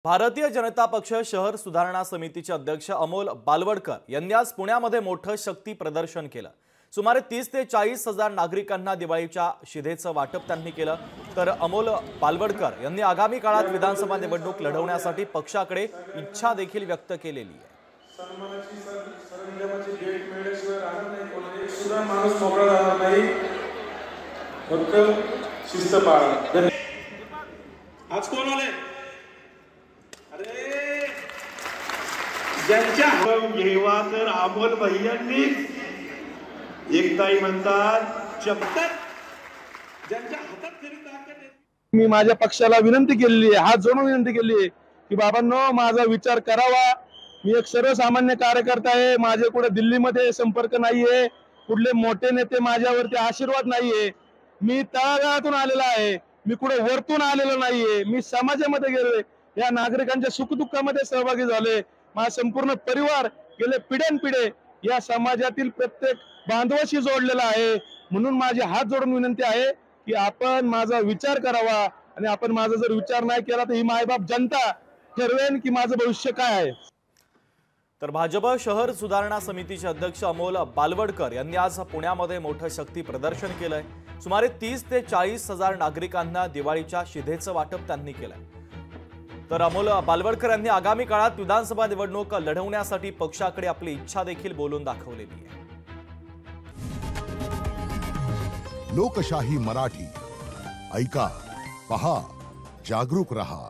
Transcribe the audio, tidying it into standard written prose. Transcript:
भारतीय जनता पक्ष शहर सुधारणा समितीचे अध्यक्ष अमोल बालवडकर यांनी आज पुण्यामध्ये मोठं शक्ती प्रदर्शन केलं। सुमारे 30 ते 40 हजार नागरिकांना दिवाळीच्या शिधेचं वाटप त्यांनी केलं। तर अमोल बालवडकर यांनी आगामी काळात विधानसभा निवडणूक लढवण्यासाठी पक्षाकडे इच्छा देखील व्यक्त केलेली आहे। आज कोण आले? अरे ज्यांच्या घेवा तर अमोल भैयांनी एकताई म्हणतात चपतर ज्यांच्या हातात तरी ताकद आहे। मी माझ्या पक्षाला विनंती केलेली आहे, हात जोडून विनंती केली आहे की बाबांनो माझा विचार करावा। मी एक सर्वसामान्य कार्यकर्ता आहे, माझे कुठे दिल्लीमध्ये संपर्क नाहीये, कुठले मोठे नेते माझ्यावरती आशीर्वाद नाहीये। मी तळागाळातून आलेला आहे, मी कुठे वरतून आलेलो नाहीये। मी समाजामध्ये गेलोय, या नागरिकांच्या सुखदुःखामध्ये सहभागी झाले। माझा संपूर्ण परिवार गेले पिढ्यानपिढे या समाजातील प्रत्येक बांधवाशी जोडलेला आहे। म्हणून माझे हात जोडून विनंती आहे की आपण माझा विचार करावा आणि आपण माझा जर विचार नाही केला तर ही मायबाप जनता ठरवेन की माझं भविष्य काय आहे। तर भाजप शहर सुधारणा समितीचे अध्यक्ष अमोल बालवडकर यांनी आज पुण्यामध्ये मोठं शक्ती प्रदर्शन केलंय। सुमारे 30 ते 40 हजार नागरिकांना दिवाळीच्या शिधेचं वाटप त्यांनी केलंय। तर अमोल बालवडकर यांनी आगामी काळात विधानसभा निवडणूक लढवण्यासाठी पक्षाकडे आपली इच्छा देखील बोलून दाखवलेली आहे। लोकशाही मराठी ऐका, पहा, जागरूक रहा।